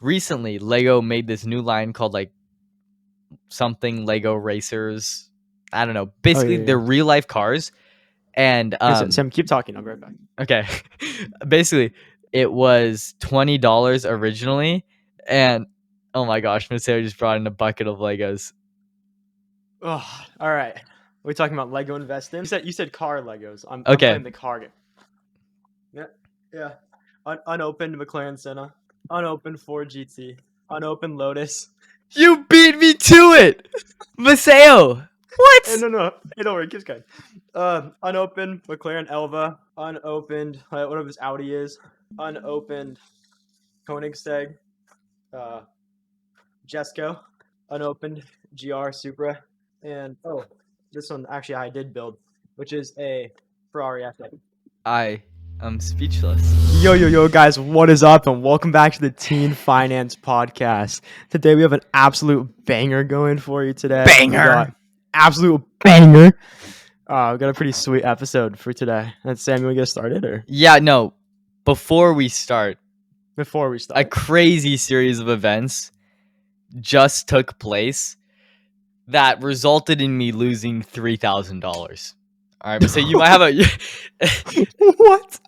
recently Lego made this new line called like something Lego Racers. I don't know. Basically, yeah. they're real life cars. And Sam, keep talking. I'll be right back. okay, basically, it was $20 originally, and oh my gosh, Maseo just brought in a bucket of Legos. Oh, all right. We're talking about Lego investing. You said car Legos. I'm Okay. playing the car game. Yeah. Unopened McLaren Senna. Unopened Ford GT. Unopened Lotus. You beat me to it, Maseo. What? No. Hey, don't worry. Keep going. Unopened McLaren Elva. Unopened whatever this Audi is. Unopened Koenigsegg. Jesco. Unopened GR Supra. And this one actually I did build, which is a Ferrari F8. I am speechless. Yo, guys, what is up? And welcome back to the Teen Finance Podcast. Today we have an absolute banger going for you today. Absolute banger. We got a pretty sweet episode for today. And Sam, you want to get started? Or? Yeah, no. Before we start, a crazy series of events just took place that resulted in me losing $3,000. All right, so you might have a what?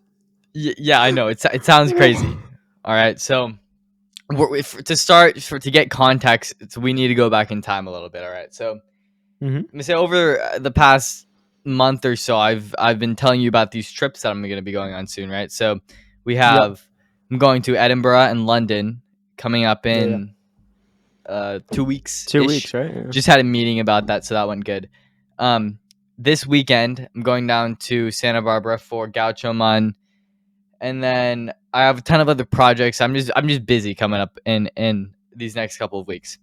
Yeah, I know it sounds crazy. All right, so to get context, we need to go back in time a little bit. All right, so over the past month or so, I've been telling you about these trips that I'm going to be going on soon, right? So we have I'm going to Edinburgh and London coming up in 2 weeks. 2 weeks, right? Yeah. Just had a meeting about that, so that went good. This weekend I'm going down to Santa Barbara for Gaucho Mon, and then I have a ton of other projects. I'm just busy coming up in these next couple of weeks,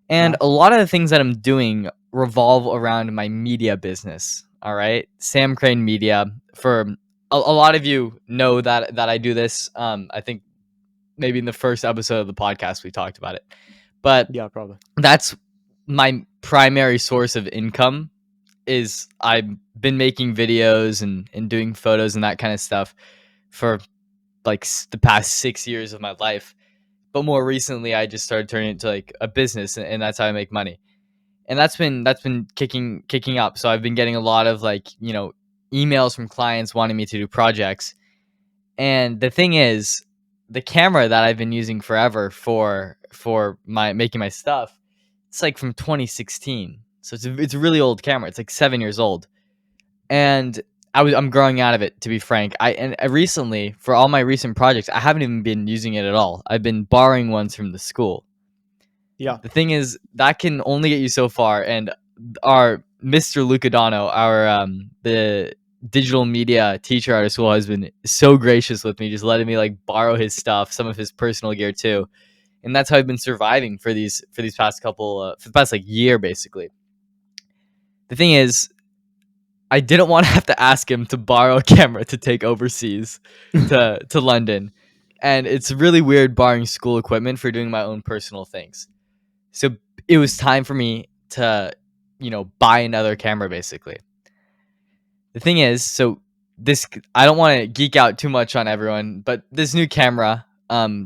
and a lot of the things that I'm doing revolve around my media business. All right, Sam Crane Media. For a lot of you know that I do this. I think maybe in the first episode of the podcast we talked about it, but yeah, probably that's my primary source of income. Is I've been making videos and doing photos and that kind of stuff for like the past 6 years of my life. But more recently, I just started turning it into like a business, and that's how I make money. And that's been kicking up. So I've been getting a lot of emails from clients wanting me to do projects. And the thing is, the camera that I've been using forever for my making my stuff, it's like from 2016. So it's a really old camera. It's like 7 years old. And I'm growing out of it, to be frank. I recently, for all my recent projects, I haven't even been using it at all. I've been borrowing ones from the school. Yeah. The thing is, that can only get you so far. And our Mr. Lucadano, the digital media teacher at our school, has been so gracious with me, just letting me like borrow his stuff, some of his personal gear too. And that's how I've been surviving for these past for the past like year, basically. The thing is, I didn't want to have to ask him to borrow a camera to take overseas to London. And it's really weird borrowing school equipment for doing my own personal things. So it was time for me to, buy another camera, basically. The thing is, I don't want to geek out too much on everyone, but this new camera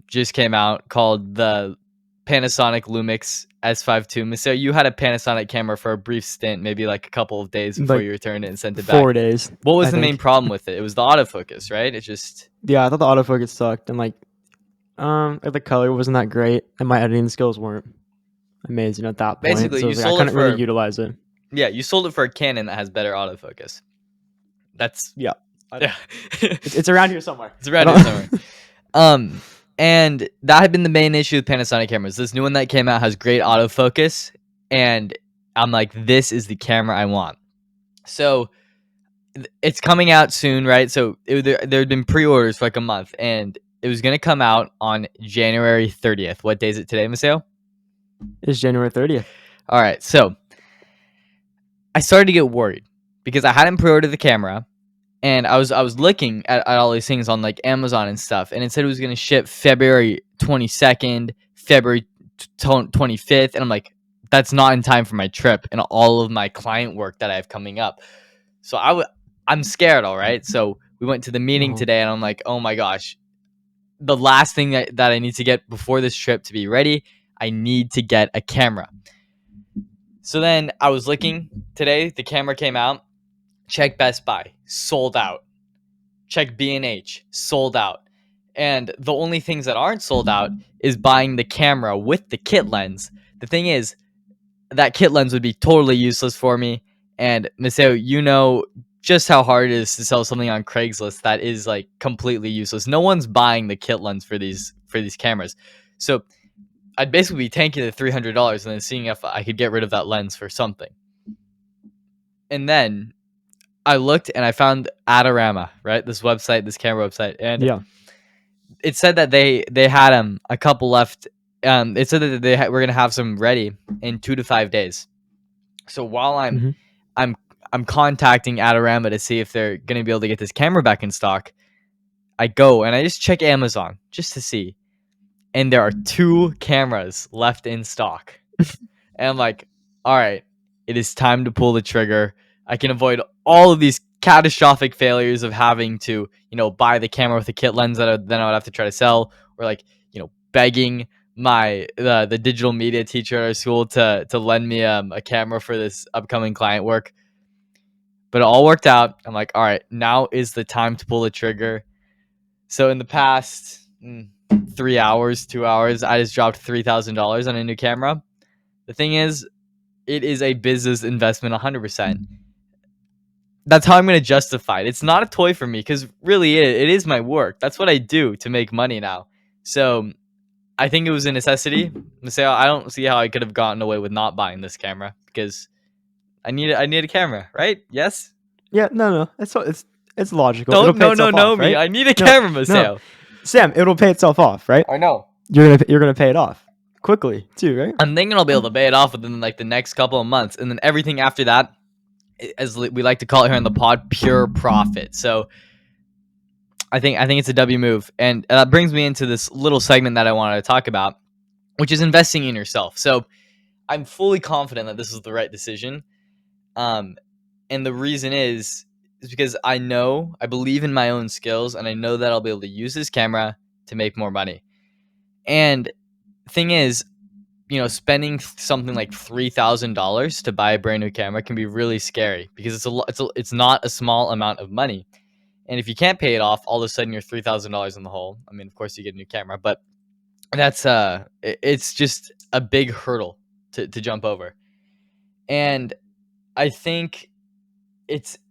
just came out called the Panasonic Lumix S5 II. So you had a Panasonic camera for a brief stint, maybe like a couple of days before you returned it and sent it back. 4 days. What was the main problem with it? It was the autofocus, right? It just... Yeah, I thought the autofocus sucked, and the color wasn't that great, and my editing skills weren't amazing at that point. Basically, so I couldn't really utilize it. Yeah, you sold it for a Canon that has better autofocus. That's... Yeah. Yeah. It's around here somewhere. And that had been the main issue with Panasonic cameras. This new one that came out has great autofocus, and I'm like, this is the camera I want. So it's coming out soon, right? So there had been pre-orders for like a month, and it was going to come out on January 30th. What day is it today, Maseo? It's January 30th. All right, so I started to get worried because I hadn't pre-ordered the camera. And I was looking at all these things on like Amazon and stuff, and it said it was going to ship February 22nd, February 25th, and I'm like, that's not in time for my trip and all of my client work that I have coming up. So I'm scared, all right? So we went to the meeting today, and I'm like, oh my gosh, the last thing that I need to get before this trip to be ready, I need to get a camera. So then I was looking today, the camera came out. Check Best Buy, sold out. Check B&H, sold out. And the only things that aren't sold out is buying the camera with the kit lens. The thing is, that kit lens would be totally useless for me. And Maseo, you know just how hard it is to sell something on Craigslist that is like completely useless. No one's buying the kit lens for these cameras. So I'd basically be tanking the $300 and then seeing if I could get rid of that lens for something. And then I looked and I found Adorama, right? This website, this camera website, and Yeah. it said that they had a couple left. It said that we're gonna have some ready in 2 to 5 days. So while Mhm. I'm contacting Adorama to see if they're gonna be able to get this camera back in stock, I go and I just check Amazon just to see, and there are 2 cameras left in stock. And I'm like, all right, it is time to pull the trigger. I can avoid all of these catastrophic failures of having to, buy the camera with a kit lens that then I would have to try to sell, or like, begging the digital media teacher at our school to lend me a camera for this upcoming client work. But it all worked out. I'm like, all right, now is the time to pull the trigger. So in the past 3 hours, 2 hours, I just dropped $3,000 on a new camera. The thing is, it is a business investment 100%. That's how I'm going to justify it. It's not a toy for me because really it is my work. That's what I do to make money now. So I think it was a necessity. I don't see how I could have gotten away with not buying this camera because I need a camera, right? Yes? Yeah. No. It's logical. It'll Don't pay itself no off, me. right? I need a No. camera, No. Maseo. Sam, it'll pay itself off, right? I know. You're gonna pay it off quickly too, right? I'm thinking I'll be able to pay it off within like the next couple of months, and then everything after that, as we like to call it here on the pod, pure profit. So I think it's a W move, and that brings me into this little segment that I wanted to talk about, which is investing in yourself. So I'm fully confident that this is the right decision, and the reason is because I believe in my own skills, and I know that I'll be able to use this camera to make more money. And thing is, spending something like $3,000 to buy a brand new camera can be really scary because it's not a small amount of money. And if you can't pay it off, all of a sudden you're $3,000 in the hole. I mean, of course you get a new camera, but that's it's just a big hurdle to jump over. And I think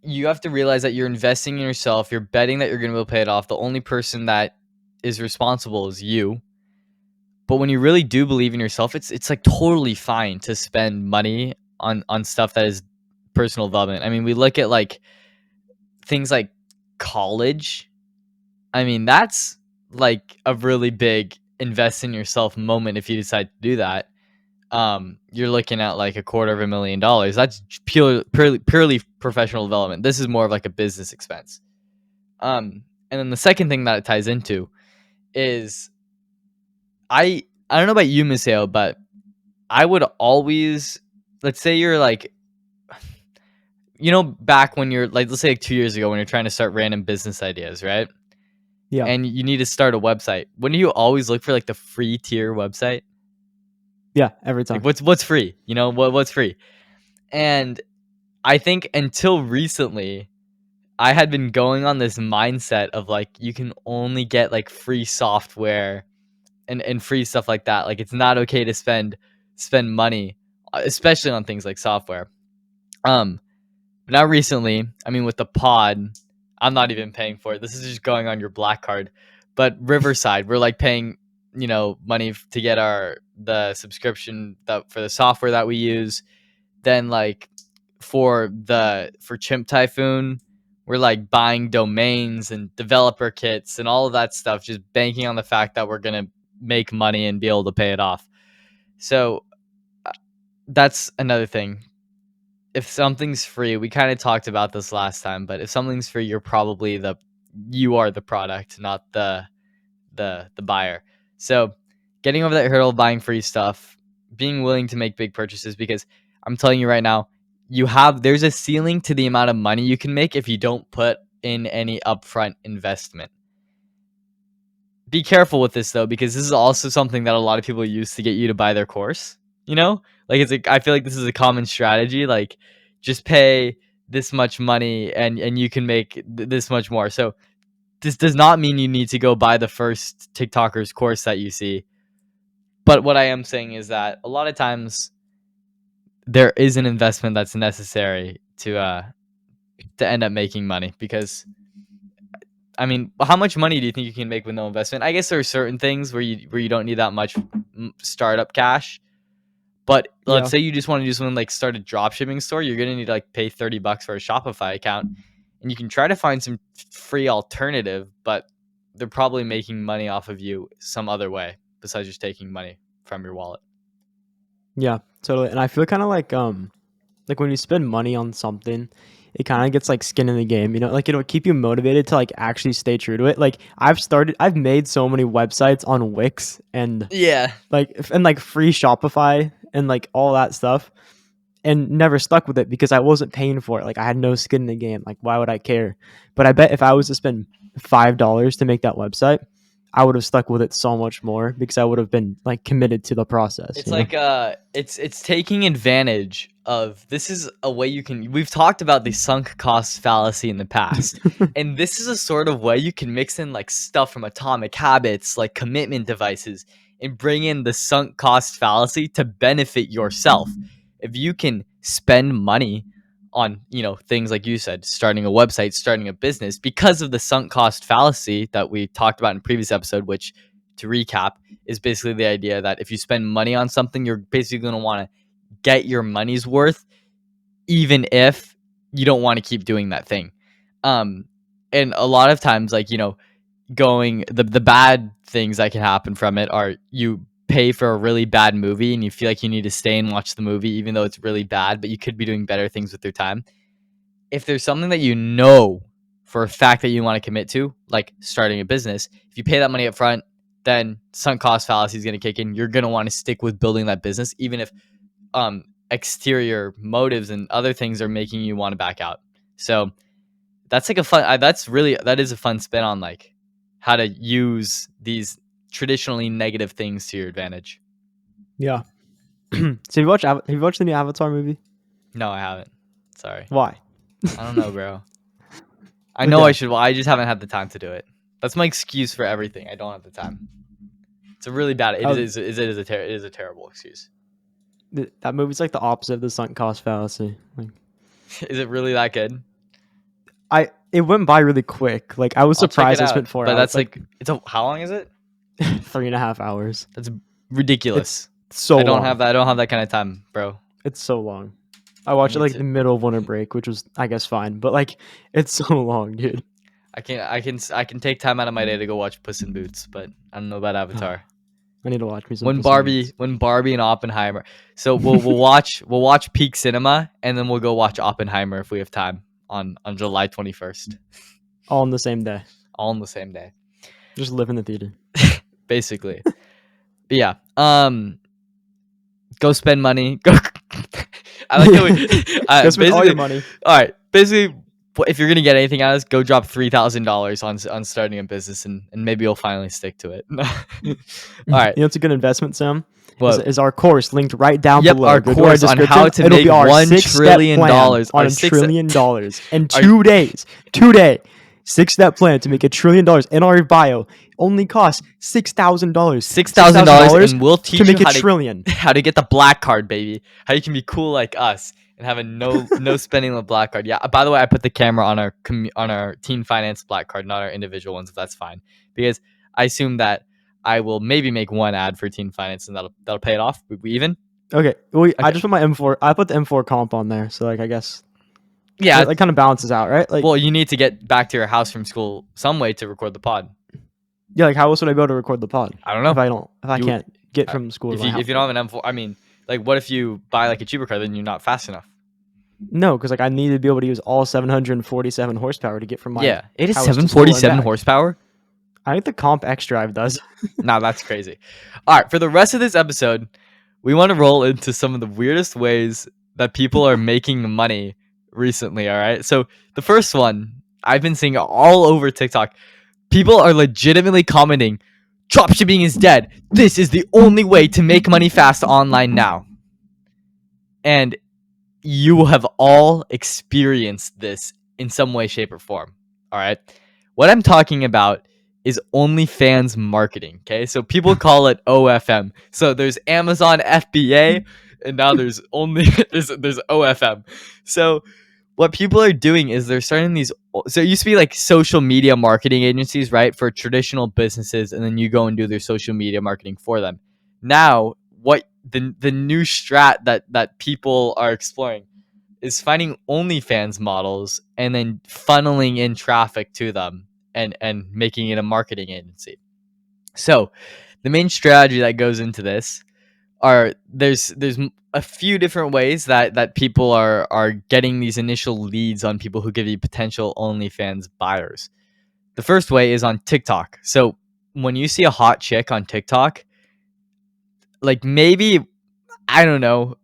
you have to realize that you're investing in yourself. You're betting that you're going to be able to pay it off. The only person that is responsible is you. But when you really do believe in yourself, it's like totally fine to spend money on stuff that is personal development. I mean, we look at like things like college. I mean, that's like a really big invest in yourself moment if you decide to do that. You're looking at like $250,000. That's purely professional development. This is more of like a business expense. And then the second thing that it ties into is I don't know about you, Maseo, but I would always, let's say you're like, back when you're like, let's say like 2 years ago when you're trying to start random business ideas, right? Yeah. And you need to start a website. Wouldn't you always look for like the free tier website? Yeah. Every time. Like what's free? What's free? And I think until recently, I had been going on this mindset of like you can only get like free software and free stuff like that. Like it's not okay to spend money, especially on things like software. But now recently, I mean with the pod, I'm not even paying for it. This is just going on your black card. But Riverside, we're like paying, money to get the subscription that for the software that we use. Then like for Chimp Typhoon, we're like buying domains and developer kits and all of that stuff, just banking on the fact that we're gonna make money and be able to pay it off. So that's another thing. If something's free, we kind of talked about this last time, but if something's free, you are the product, not the buyer. So getting over that hurdle, buying free stuff, being willing to make big purchases, because I'm telling you right now, there's a ceiling to the amount of money you can make if you don't put in any upfront investment. be careful with this though, because this is also something that a lot of people use to get you to buy their course. You know, like I feel like this is a common strategy. Like, just pay this much money and you can make this much more. So this does not mean you need to go buy the first TikToker's course that you see. But what I am saying is that a lot of times there is an investment that's necessary to end up making money, because I mean, how much money do you think you can make with no investment? I guess there are certain things where you don't need that much startup cash. But let's Yeah. say you just want to do something like start a drop shipping store, you're gonna need to like pay $30 for a Shopify account, and you can try to find some free alternative, but they're probably making money off of you some other way besides just taking money from your wallet. Yeah, totally. And I feel kind of like when you spend money on something, it kind of gets like skin in the game, you know, like it'll keep you motivated to like actually stay true to it. Like I've made so many websites on Wix and Yeah, like free Shopify and like all that stuff, and never stuck with it because I wasn't paying for it. Like I had no skin in the game. Like why would I care? But I bet if I was to spend $5 to make that website, I would have stuck with it so much more because I would have been like committed to the process. it's like it's taking advantage of, this is a way you can, we've talked about the sunk cost fallacy in the past, and this is a sort of way you can mix in like stuff from Atomic Habits, like commitment devices, and bring in the sunk cost fallacy to benefit yourself. If you can spend money on, you know, things like you said, starting a website, starting a business, because of the sunk cost fallacy that we talked about in a previous episode, which, to recap, is basically the idea that if you spend money on something, you're basically going to want to get your money's worth, even if you don't want to keep doing that thing. And a lot of times, like, you know, going the bad things that can happen from it are you pay for a really bad movie and you feel like you need to stay and watch the movie even though it's really bad, but you could be doing better things with your time. If there's something that you know for a fact that you want to commit to, like starting a business, if you pay that money up front, then sunk cost fallacy is going to kick in. You're going to want to stick with building that business, even if exterior motives and other things are making you want to back out. So that's like a fun, that is a fun spin on like how to use these traditionally negative things to your advantage. Yeah. So have you watched the new Avatar movie? No, I haven't. Sorry. Why? I don't know, bro. I know Okay. I should. Well, I just haven't had the time to do it. That's my excuse for everything. I don't have the time. It's a really bad. It is a terrible excuse. That movie's like the opposite of the sunk cost fallacy. Like, Is it really that good? it went by really quick. Like I was I'll check surprised it I out. spent 4 But hours. that's like it's a, how long is it? 3.5 hours. That's ridiculous. So I don't long. have that. I don't have that kind of time, bro. It's so long. I watched it Me like too. the middle of winter break, which was I guess fine. But like it's so long, dude. I can take time out of my day to go watch Puss in Boots, but I don't know about Avatar. I need to watch me some. When Puss in Boots. Barbie and Oppenheimer. So we'll watch Peak Cinema, and then we'll go watch Oppenheimer if we have time on July 21st. All in the same day. All in the same day. Just live in the theater. Basically. But yeah. Go spend money. Go I like how we Go spend all your money. All right. Basically, if you're gonna get anything out of this, go drop $3,000 on starting a business, and maybe you'll finally stick to it. All right. You know, it's a good investment, Sam. What? Is our course linked right down Yep, below? our Go course our on how to It'll make be our $1 6-step trillion plan on our $1 six- trillion in 2 days. 2 day 6-step plan to make $1 trillion in our bio only costs $6,000. $6,000, and we'll teach to make you $1 trillion. how to get the black card, baby. How you can be cool like us and have a no spending limit black card. Yeah. By the way, I put the camera on our teen finance black card, not our individual ones, if that's fine, because I assume that I will maybe make one ad for teen finance and that'll pay it off. We even? Okay. Well, Okay. I just put my M4. I put the M4 comp on there, so like I guess Yeah. it kind of balances out, right? Like, well, you need to get back to your house from school some way to record the pod. yeah. Like, how else would I be able to record the pod? I don't know. If I You- can't get from school to my house? If you don't have an M4, I mean, like, what if you buy like a cheaper car, then you're not fast enough? No, because like I need to be able to use all 747 horsepower to get from my Yeah, it is house to school and 747 back. horsepower. I think the Comp X Drive does. Nah, that's crazy. All right, for the rest of this episode, we want to roll into some of the weirdest ways that people are making money recently. All right, so the first one I've been seeing all over TikTok. People are legitimately commenting, dropshipping is dead. This is the only way to make money fast online now. And you have all experienced this in some way, shape, or form. All right. What I'm talking about is OnlyFans marketing. Okay. So people call it OFM. So there's Amazon FBA, and now there's there's OFM. So what people are doing is they're starting these. So it used to be like social media marketing agencies, right, for traditional businesses, and then you go and do their social media marketing for them. Now, what the new strat that people are exploring is finding OnlyFans models and then funneling in traffic to them and making it a marketing agency. So the main strategy that goes into this are there's a few different ways that people are getting these initial leads on people who give you potential OnlyFans buyers. The first way is on TikTok. So when you see a hot chick on TikTok, like maybe, I don't know,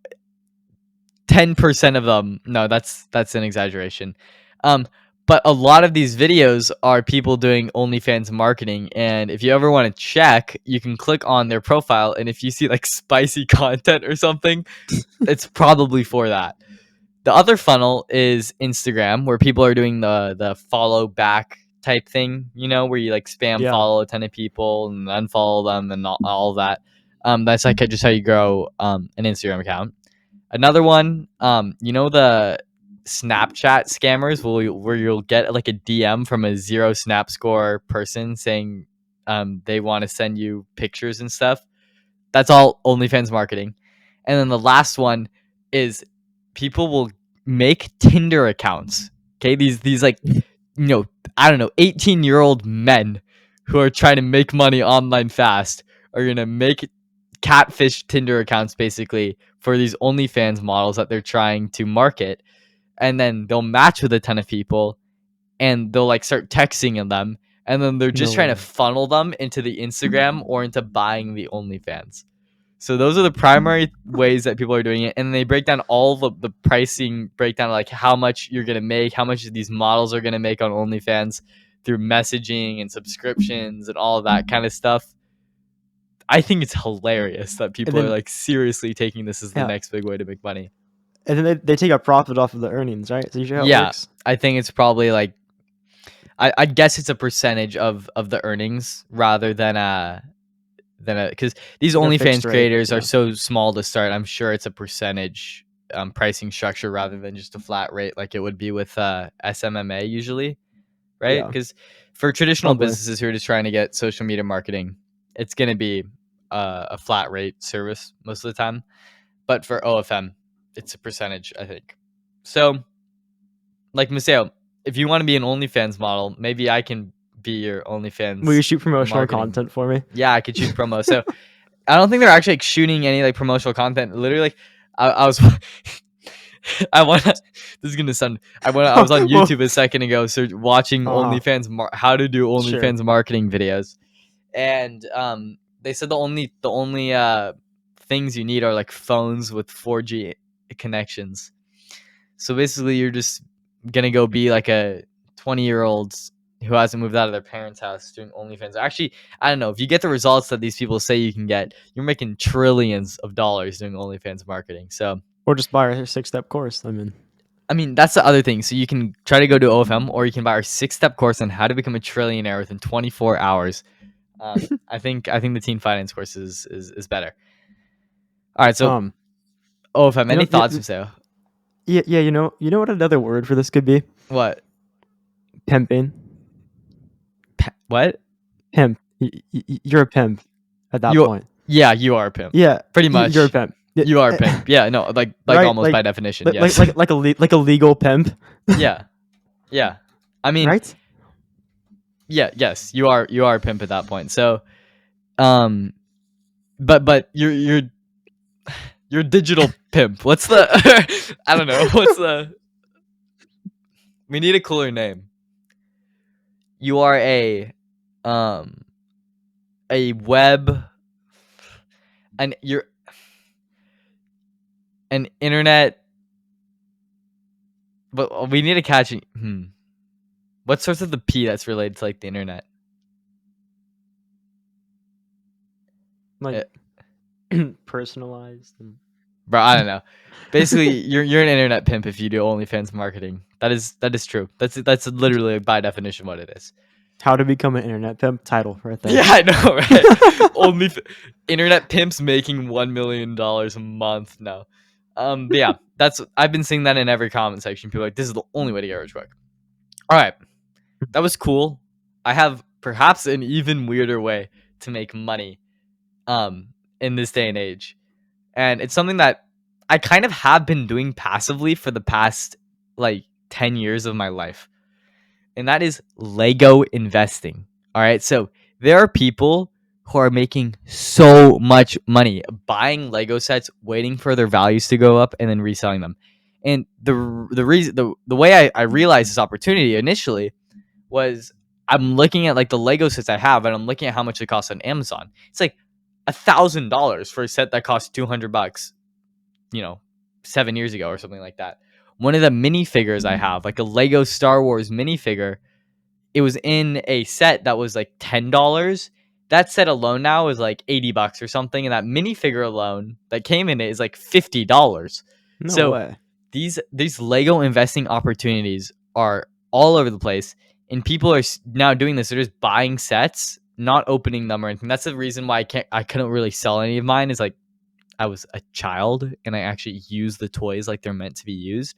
10% of them, no, that's an exaggeration. Um, but a lot of these videos are people doing OnlyFans marketing, and if you ever want to check, you can click on their profile, and if you see like spicy content or something, it's probably for that. The other funnel is Instagram, where people are doing the follow back type thing, where you like spam Yeah. follow a ton of people and unfollow them and all that. That's like just how you grow an Instagram account. Another one, the Snapchat scammers where you'll get like a DM from a 0 snap score person saying they want to send you pictures and stuff. That's all OnlyFans marketing. And then the last one is people will make Tinder accounts. Okay, these like, I don't know, 18-year-old men who are trying to make money online fast are gonna make catfish Tinder accounts basically for these OnlyFans models that they're trying to market, and then they'll match with a ton of people, and they'll like start texting them, and then they're just No trying to way. funnel them into the Instagram or into buying the OnlyFans. So those are the primary ways that people are doing it, and they break down all the pricing breakdown, like how much you're gonna make, how much these models are gonna make on OnlyFans through messaging and subscriptions and all of that kind of stuff. I think it's hilarious that And people are then like seriously taking this as the yeah, next big way to make money. and then they take a profit off of the earnings, right? So usually how it Yeah, works. I think it's probably like I guess it's a percentage of the earnings rather than a, because these Like a fixed OnlyFans rate. creators are Yeah. so small to start. I'm sure it's a percentage pricing structure rather than just a flat rate like it would be with SMMA usually, right? Yeah. Because for traditional Probably. businesses who are just trying to get social media marketing, it's going to be a flat rate service most of the time. But for OFM, it's a percentage, I think. So, like Maseo, if you want to be an OnlyFans model, maybe I can be your Will you OnlyFans shoot promotional marketing. content for me? Yeah, I could shoot promo. So I don't think they're actually like shooting any like promotional content. Literally, like I was, I want. This is gonna sound. I was on Well, YouTube a second ago, so watching uh-huh. OnlyFans how to do Sure. OnlyFans marketing videos, and they said the only things you need are like phones with 4G connections. So basically, you're just gonna go be like a 20-year-old who hasn't moved out of their parents' house doing OnlyFans. Actually, I don't know. If you get the results that these people say you can get, you're making trillions of dollars doing OnlyFans marketing. So, Or just buy a 6-step course. I mean, that's the other thing. So you can try to go to OFM, or you can buy our 6-step course on how to become a trillionaire within 24 hours. I think the teen finance course is better. All right. So um, OFM, you any know, thoughts, Maseo? yeah, you know what another word for this could be? What? Pimping. What? Pimp. You're a pimp at that You? point. Yeah, you are a pimp. Yeah, Pretty you're a much. pimp. You are a pimp. Yeah, no, like Right? almost by definition, Like like yes. like like a like a legal pimp, Yeah. Yeah. I mean, right? yeah, yes, you are a pimp at that point. So, um but you're digital pimp. What's the I don't know. What's the We need a cooler name. You are um a web an you're an internet, but we need a catchy what starts with the P that's related to like the internet? Like personalized. Bro, I don't know. Basically, you're an internet pimp if you do OnlyFans marketing. That is true. That's literally by definition what it is. How to become an internet pimp title right there. Yeah, I know, right? Only internet pimps making $1 million a month. No, but yeah, I've been seeing that in every comment section. People are like, this is the only way to get rich quick. All right, that was cool. I have perhaps an even weirder way to make money, in this day and age, and it's something that I kind of have been doing passively for the past like 10 years of my life, and that is Lego investing. All right. So there are people who are making so much money buying Lego sets, waiting for their values to go up, and then reselling them. And the reason the way I realized this opportunity initially was I'm looking at like the Lego sets I have, and I'm looking at how much it costs on Amazon. It's like $1,000 for a set that costs $200, 7 years ago or something like that. One of the minifigures I have, like a Lego Star Wars minifigure, it was in a set that was like $10. That set alone now is like $80 or something, and that minifigure alone that came in it is like $50. No So way. these Lego investing opportunities are all over the place, and people are now doing this. They're just buying sets, not opening them or anything. That's the reason why I couldn't really sell any of mine. Is like I was a child and I actually use the toys like they're meant to be used.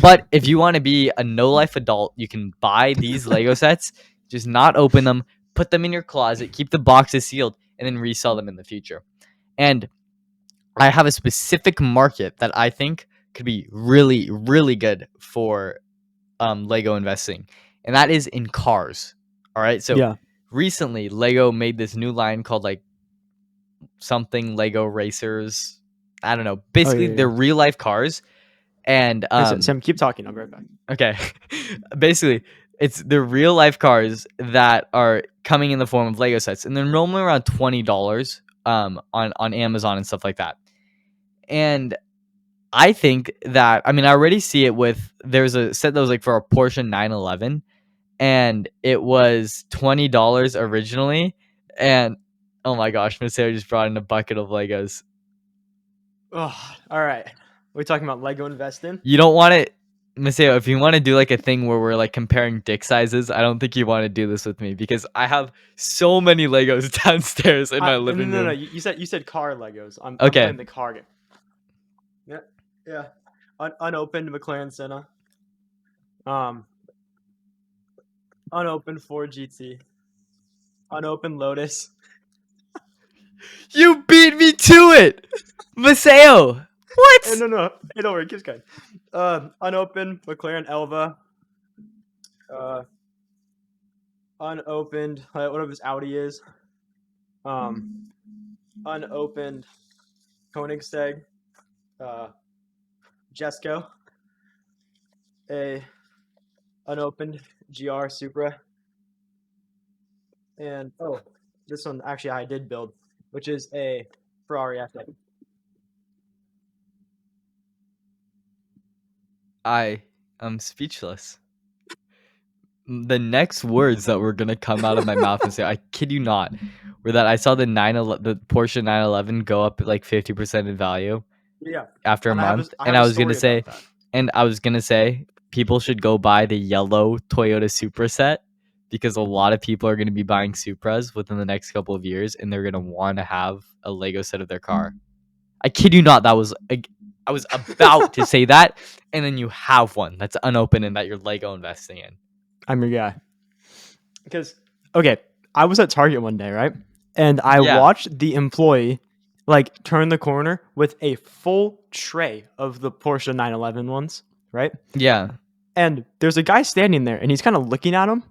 But if you want to be a no life adult, you can buy these Lego sets, just not open them, put them in your closet, keep the boxes sealed, and then resell them in the future. And I have a specific market that I think could be really, really good for Lego investing, and that is in cars. All right. So Yeah. recently, Lego made this new line called like something Lego Racers. I don't know. Basically, Yeah. they're real life cars. And Sam, keep talking. I'll be right back. okay. Basically, it's the real life cars that are coming in the form of Lego sets, and they're normally around $20 on Amazon and stuff like that. And I think that I already see it with there's a set that was like for a Porsche 911, and it was $20 originally, and oh my gosh, Maseo just brought in a bucket of Legos. Oh, all right. We're talking about Lego investing. You don't want it, Maseo, if you want to do like a thing where we're like comparing dick sizes, I don't think you want to do this with me because I have so many Legos downstairs in my living room. No. You said car Legos. I'm Okay. playing the car game. Yeah. Unopened McLaren Senna. Unopened Ford GT. Unopened Lotus. You beat me to it, Maseo. What? No. Hey, don't worry. Keep going. Unopened McLaren Elva. Unopened whatever this Audi is. Unopened Koenigsegg. Jesco. A unopened GR Supra. And this one actually I did build, which is a Ferrari F8. I am speechless. The next words that were gonna come out of my mouth and say, I kid you not, were that I saw the Porsche 911 go up like 50% in value. Yeah. After a month, and I was gonna say people should go buy the yellow Toyota Supra set because a lot of people are gonna be buying Supras within the next couple of years, and they're gonna want to have a Lego set of their car. I kid you not, I was about to say that, and then you have one that's unopened and that you're Lego investing in. I'm your guy. Because I was at Target one day, right? And I watched the employee like turn the corner with a full tray of the Porsche 911 ones, right? Yeah. And there's a guy standing there and he's kind of looking at him.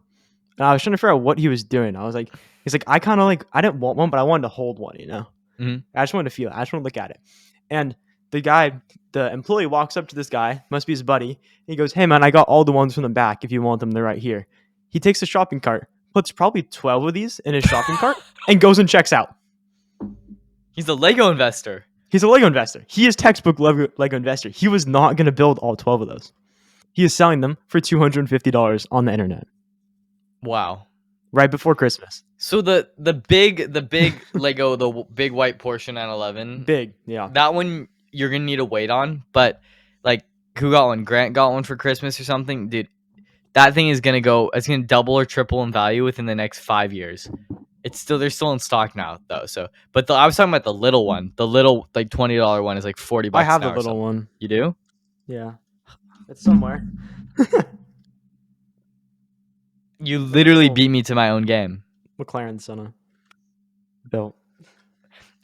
And I was trying to figure out what he was doing. I was like, he's like, I didn't want one, but I wanted to hold one, you know? Mm-hmm. I just wanted to feel it. I just want to look at it. And the employee walks up to this guy, must be his buddy. And he goes, hey man, I got all the ones from the back. If you want them, they're right here. He takes a shopping cart, puts probably 12 of these in his shopping cart, and goes and checks out. He's a Lego investor. He's a Lego investor. He is textbook Lego investor. He was not going to build all 12 of those. He is selling them for $250 on the internet. Wow. right before Christmas. So the big Lego, big white Porsche 911, Big, yeah. that one you're gonna need to wait on. But like, who got one? Grant got one for Christmas or something, dude. That thing is gonna go. It's gonna double or triple in value within the next 5 years. They're still in stock now though. So, but I was talking about the little one. The little like $20 one is like $40 I have now the or little something. one. You do? Yeah, it's somewhere. You literally beat me to my own game. McLaren Senna built.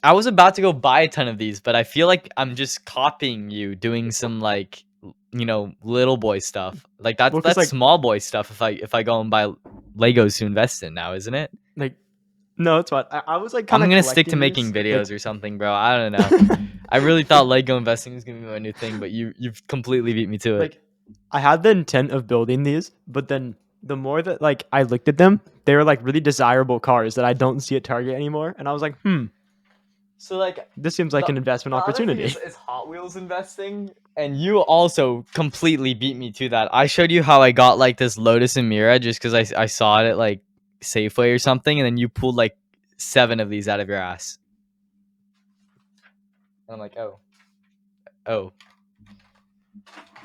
I was about to go buy a ton of these, but I feel like I'm just copying you, doing some like, little boy stuff. Like that's Well, 'cause, like, small boy stuff. If I go and buy Legos to invest in now, isn't it? like, no, it's fine. I was like I'm kind of gonna stick to making videos or something, bro. I don't know. I really thought Lego investing was gonna be my new thing, but you've completely beat me to it. Like, I had the intent of building these, but then the more that like I looked at them, they were like really desirable cars that I don't see at Target anymore, and I was like, So like, this seems like an investment opportunity. Is Hot Wheels investing, and you also completely beat me to that. I showed you how I got like this Lotus and Mira just because I saw it at like Safeway or something, and then you pulled like 7 of these out of your ass. And I'm like, oh.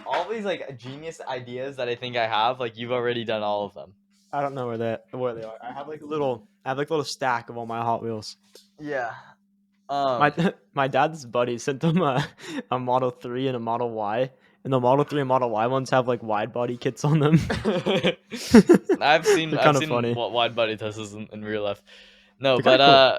All these like genius ideas that I think I have, like you've already done all of them. I don't know where they are. I have like a little stack of all my Hot Wheels. Yeah. My dad's buddy sent them a Model 3 and a Model Y, and the Model 3 and Model Y ones have like wide body kits on them. I've seen funny. What wide body Teslas in real life. No, They're but cool.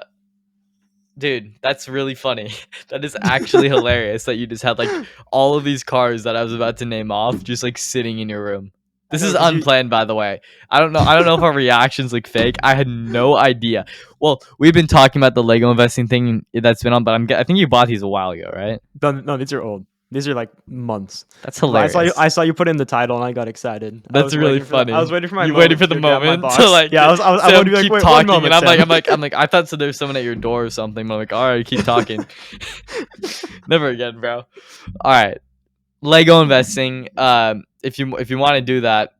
Dude, that's really funny. That is actually hilarious that you just had like all of these cars that I was about to name off just like sitting in your room. This is unplanned, by the way. I don't know if our reactions look fake. I had no idea. Well, we've been talking about the Lego investing thing that's been on, but I think you bought these a while ago, right? No, these are old. These are like months. That's hilarious. I saw you put in the title and I got excited. That's really funny. I was waiting for my. You waited for the moment to like. Yeah, I wanted to be like, keep wait, talking, one moment, and I'm like, I thought so. There's someone at your door or something. But I'm like, all right, keep talking. Never again, bro. All right, Lego investing. If you want to do that,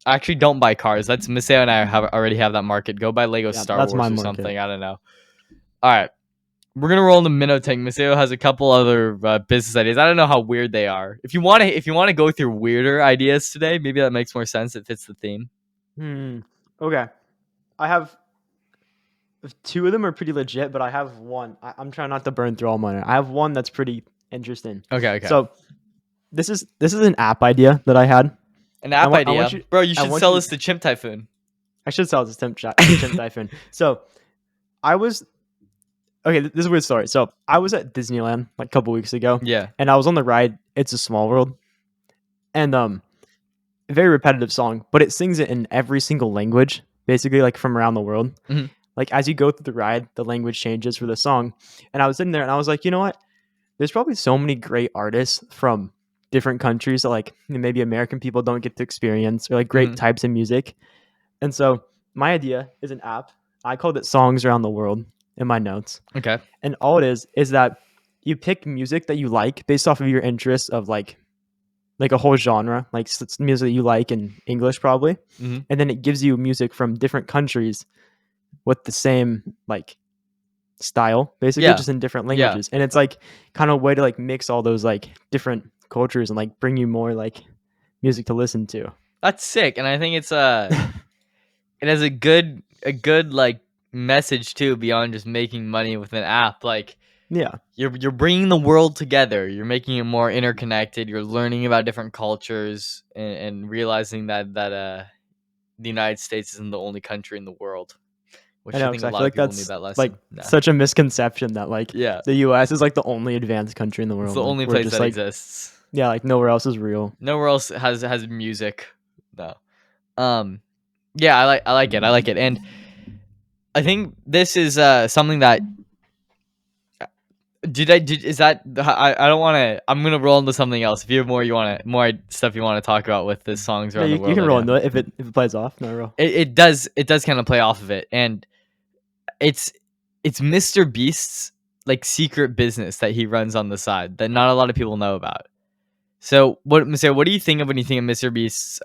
actually don't buy cars. That's Maseo and I already have that market. Go buy Lego Star Wars or something. I don't know. All right. We're gonna roll into MINNOW TANK. Maseo has a couple other business ideas. I don't know how weird they are. If you want to go through weirder ideas today, maybe that makes more sense. It fits the theme. Okay. I have 2 of them are pretty legit, but I have one. I'm trying not to burn through all mine. I have one that's pretty interesting. Okay. So this is an app idea that I had. An app idea, bro. You should sell this to Chimp Typhoon. I should sell this to Chimp Typhoon. So I was. Okay, this is a weird story. So I was at Disneyland like a couple weeks ago. Yeah. And I was on the ride It's a Small World. And a very repetitive song, but it sings it in every single language, basically like from around the world. Mm-hmm. Like as you go through the ride, the language changes for the song. And I was sitting there and I was like, you know what? There's probably so many great artists from different countries that like maybe American people don't get to experience, or like great types of music. And so my idea is an app. I called it Songs Around the World in my notes. Okay. And all it is that you pick music that you like based off of your interests of like a whole genre, like music that you like in English probably. Mm-hmm. And then it gives you music from different countries with the same like style, basically, just in different languages. And it's like kind of a way to like mix all those like different cultures and like bring you more like music to listen to. That's sick. And I think it's it has a good like message too, beyond just making money with an app. Like, yeah, you're bringing the world together. You're making it more interconnected. You're learning about different cultures and realizing that the United States isn't the only country in the world. Which I think a lot of people need that lesson. Like such a misconception that like the US is like the only advanced country in the world. It's the only place that exists. Yeah, like nowhere else is real. Nowhere else has music. No. Yeah, I like it. And I think this is something that is that I don't want to. I'm gonna roll into something else. If you have more stuff you want to talk about with the songs around the world, you can roll into it if it plays off. No, roll. It does kind of play off of it, and it's Mr. Beast's like secret business that he runs on the side that not a lot of people know about. So what do you think of when you think of Mr. Beast's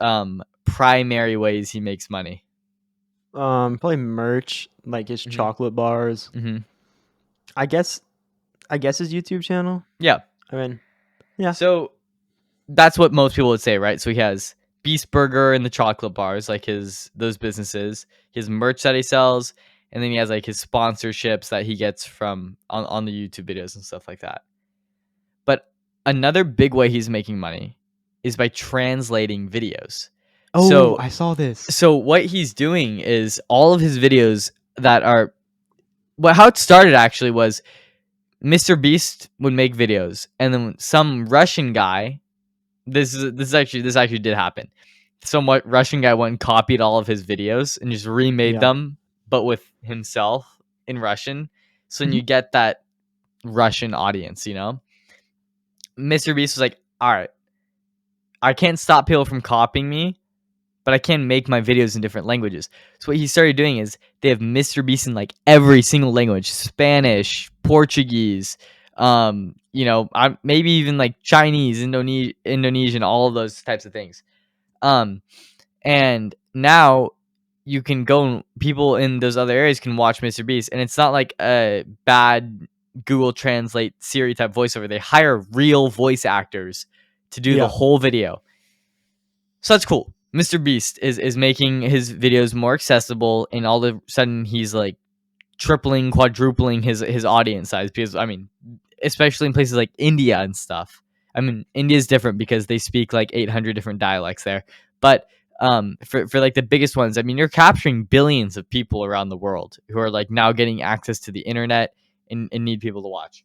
primary ways he makes money? Probably merch, like his Mhm. chocolate bars. Mhm. I guess his YouTube channel. Yeah. I mean, yeah. So that's what most people would say, right? So he has Beast Burger and the chocolate bars, like those businesses, his merch that he sells, and then he has like his sponsorships that he gets from on the YouTube videos and stuff like that. But another big way he's making money is by translating videos. Oh, So I saw this. so what he's doing is all of his videos that are well, how it started actually was Mr. Beast would make videos, and then some Russian guy. This actually did happen. Some Russian guy went and copied all of his videos and just remade Yeah. them, but with himself in Russian. So when Mhm. you get that Russian audience, Mr. Beast was like, "All right, I can't stop people from copying me, but I can make my videos in different languages." So what he started doing is they have Mr. Beast in like every single language: Spanish, Portuguese, maybe even like Chinese, Indonesian, all of those types of things. Um, and now you can go, people in those other areas can watch Mr. Beast, and it's not like a bad Google Translate Siri type voiceover. They hire real voice actors to do the Yeah. whole video. So that's cool. Mr. Beast is making his videos more accessible, and all of a sudden he's like tripling, quadrupling his audience size, because I mean, especially in places like India and stuff. I mean, India is different because they speak like 800 different dialects there. But for like the biggest ones, I mean, you're capturing billions of people around the world who are like now getting access to the internet and need people to watch.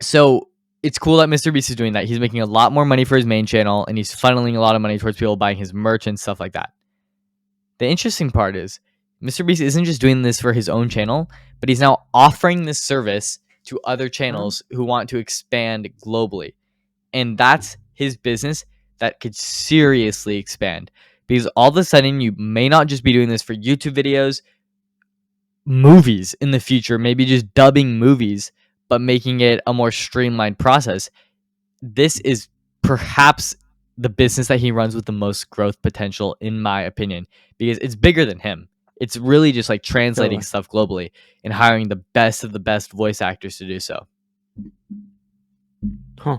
So it's cool that Mr. Beast is doing that. He's making a lot more money for his main channel, and he's funneling a lot of money towards people buying his merch and stuff like that. The interesting part is Mr. Beast isn't just doing this for his own channel, but he's now offering this service to other channels who want to expand globally. And that's his business that could seriously expand, because all of a sudden you may not just be doing this for YouTube videos, movies in the future, maybe just dubbing movies, but making it a more streamlined process. This is perhaps the business that he runs with the most growth potential, in my opinion, because it's bigger than him. It's really just like translating Totally. stuff globally and hiring the best of the best voice actors to do so. Huh.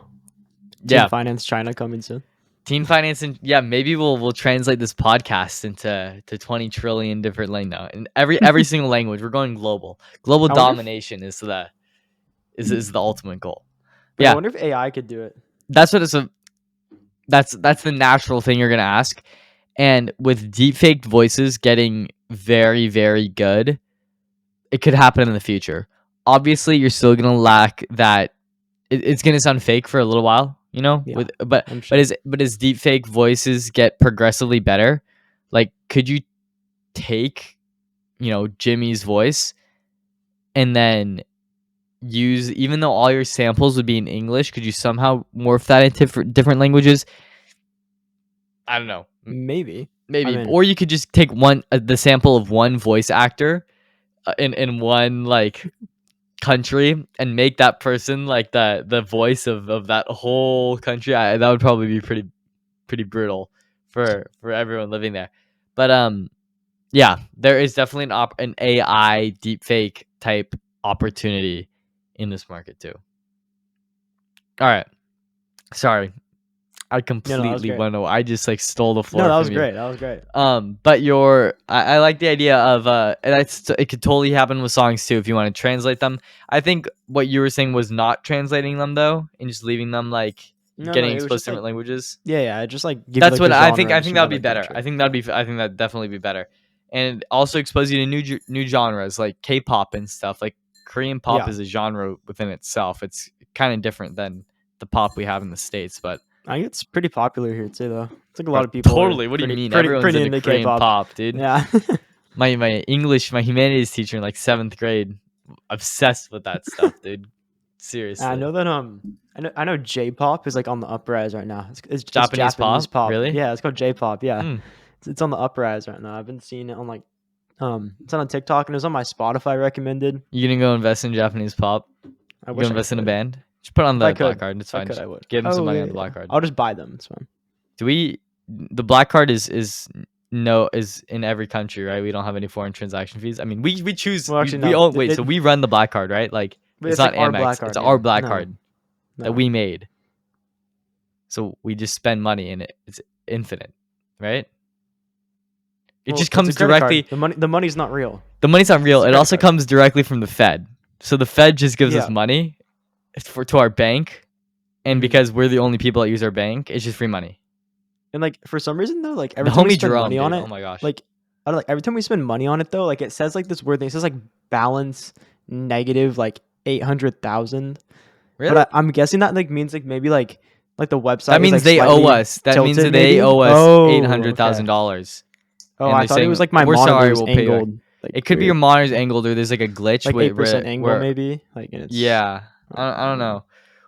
Teen Yeah, Finance China coming soon. teen finance, and yeah, maybe we'll translate this podcast into 20 trillion different language. In every single language, we're going global. Global I wonder if, domination is the ultimate goal. but I Yeah, wonder if AI could do it. that's what it's a. That's the natural thing you're gonna ask. And with deepfaked voices getting very, very good, it could happen in the future. Obviously, you're still gonna lack that. It's gonna sound fake for a little while, Yeah, but I'm sure. as deepfake voices get progressively better, like could you take Jimmy's voice and then use, even though all your samples would be in English, could you somehow morph that into different languages? I don't know. Maybe. I Maybe, mean, or you could just take the sample of one voice actor in one like country and make that person like the voice of that whole country. That would probably be pretty brutal for everyone living there. But yeah, there is definitely an AI deepfake type opportunity in this market too. All right, sorry, I no, that was completely great. went away. I just like stole the No, floor that was from you. great. That was great. But I like the idea of and it could totally happen with songs too if you want to translate them. I think what you were saying was not translating them though, and just leaving them like No, getting it was exposed just to like, different languages. yeah, just like give you That's like what the I think. genre I and think some that would other be like better. country. I think I think that'd definitely be better, and also expose you to new genres like K-pop and stuff. Like Korean pop Yeah, is a genre within itself. It's kind of different than the pop we have in the States, but I think it's pretty popular here too, though. It's like a bro, lot of people are totally. What do you mean? pretty Everyone's into into Korean K-pop. pop, dude. Yeah. My my humanities teacher in like 7th grade, obsessed with that stuff, dude. I Seriously. know that I know J-pop is like on the uprise right now. It's Japanese Japanese pop? pop. Really? Yeah, it's called J-pop. Yeah, Hmm. it's on the uprise right now. I've been seeing it on like it's on TikTok and it was on my Spotify recommended. You gonna go invest in Japanese pop? I You gonna wish I invest in a could. band? Just put it on If I the black could, card. It's if I fine. could, Just I would. give him some Oh money yeah, on the yeah. black card. I'll just buy them. It's fine. Do we? The black card is is in every country, right? We don't have any foreign transaction fees. I mean, we choose. Well, actually, we no. own. Wait, so we run the black card, right? Like But it's it's like not our Amex. black card. It's yeah. our black No, card no. that we made. So we just spend money in it. It's infinite, right? It Well, just it's a comes credit card. directly. The money's not real. The money's not real. It's a It credit also card. comes directly from the Fed. So the Fed just gives us Yeah. money to our bank, and Mhm. because we're the only people that use our bank, it's just free money. And like for some reason though, like The every time we homie spend Jerome, money dude. on it, Oh my gosh. like I don't know, like every time we spend money on it though, like it says like this weird thing. It says like balance negative like 800,000. Really? But I'm guessing that like means like maybe like the website. That is, means like, they owe slightly us. That means tilted, that they maybe? owe us Oh, $800,000. Oh, And I they're thought it was saying, like my "We're monitor sorry, was we'll pay you back." angled. Like, It could be your monitor's angled, or there's like a glitch. like where- 8% where- angle where- maybe. Like and it's Yeah, I don't know.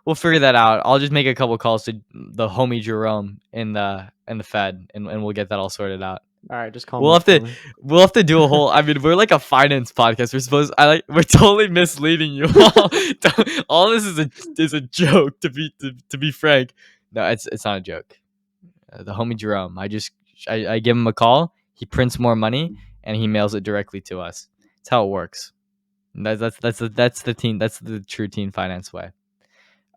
We'll figure that out. I'll just make a couple calls to the homie Jerome in the Fed, and we'll get that all sorted out. All right, just call We'll me have to we'll have to do a whole. I mean, we're like a finance podcast. We're totally misleading you all. All this is a joke. To be frank, no, it's not a joke. The homie Jerome. I give him a call. He prints more money and he mails it directly to us. That's how it works. That's the teen. That's the true teen finance way.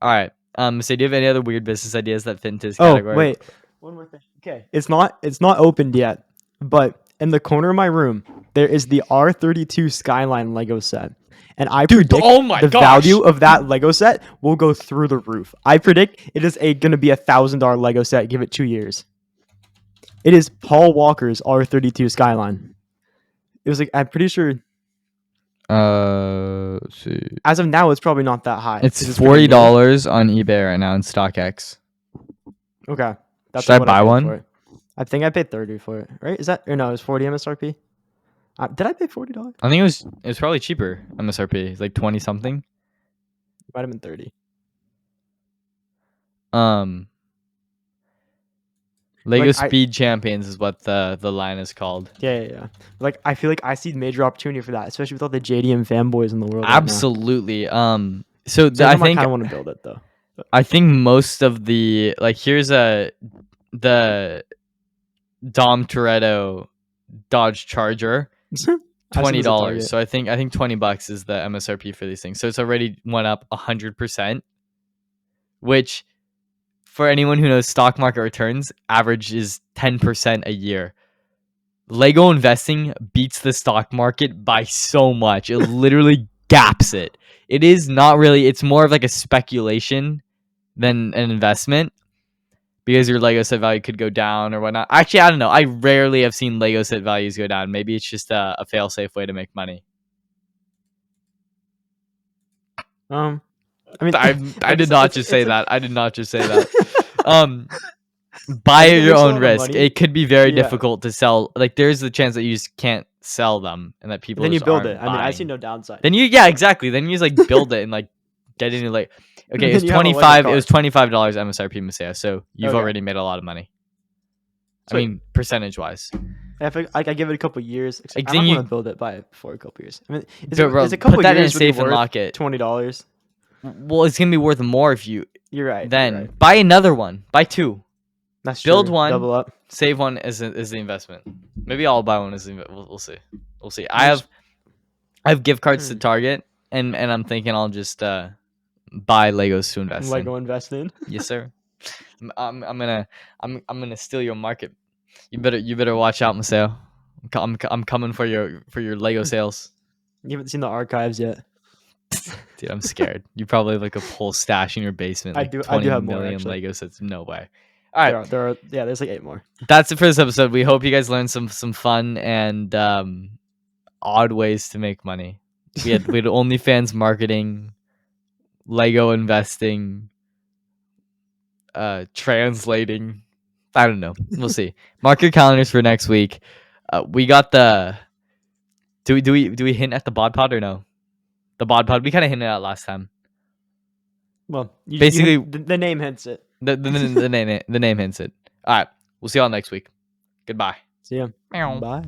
All right. So do you have any other weird business ideas that fit into this category? Oh wait, one more thing. Okay, it's not opened yet, but in the corner of my room there is the R32 Skyline Lego set, and I predict oh my the gosh. value of that Lego set will go through the roof. I predict it is gonna be $1,000 Lego set. Give it 2 years. It is Paul Walker's R32 Skyline. It was like I'm pretty sure Let's see. as of now it's probably not that high. It's 'cause $40 pretty new. on eBay right now in StockX. Okay, that's Should I what buy paid one? for it. I think I paid 30 for it. Right? Is that or no? It was 40 MSRP. Did I pay $40? I think it was probably cheaper MSRP. It's like 20 something. Might have been 30. Lego Like, Speed Champions is what the line is called. Yeah. Like I feel like I see major opportunity for that, especially with all the JDM fanboys in the world. right now. Absolutely. So So I think kind of want to build it though. I think most of the here's the Dom Toretto Dodge Charger, $20. So I think $20 is the MSRP for these things. So it's already went up 100%, which for anyone who knows stock market returns, average is 10% a year. Lego investing beats the stock market by so much. It literally gaps it. It is not really, it's more of like a speculation than an investment, because your Lego set value could go down or whatnot. Actually, I don't know. I rarely have seen Lego set values go down. Maybe it's just a fail-safe way to make money. I mean, I did not just say that. I did not just say that. Buy at your own risk. It could be very difficult to sell. Like there's the chance that you just can't sell them, and that people. Then you just build aren't it. I mean, I buying. see no downside. Then exactly. Then you just like build it and like get into like. Okay, it was Then you have a Lego 25. It car. was $25 MSRP, Maseo. So you've Okay. already made a lot of money. I Sweet. mean, percentage wise. If I give it a couple years, Like, I then don't you- want to build it by for a couple years. I mean, But, bro, it's a couple put that in a years safe and lock it. $20. Well, it's gonna be worth more if you You're right. then you're right. buy another one. Buy two. That's build true. one. Double up. Save one as the investment. Maybe I'll buy one as the we'll see. We'll see. I Which- have gift cards to Target, and I'm thinking I'll just buy Legos to invest in. Lego invest in. Yes, sir. I'm gonna steal your market. You better watch out, Maseo. I'm coming for your Lego sales. You haven't seen the archives yet. Dude, I'm scared. You probably have like a whole stash in your basement. I Like do 20 have more, million actually. Lego sets. No way. All right. There's like 8 more. That's it for this episode. We hope you guys learned some fun and odd ways to make money. We had OnlyFans marketing, Lego investing, translating. I don't know. We'll see. Mark your calendars for next week. We got the. Do we hint at the bod pod or no? The bod pod. We kind of hinted at last time. Well, Basically- the name hints it. The name hints it. All right. We'll see y'all next week. Goodbye. See ya. Meow. Bye.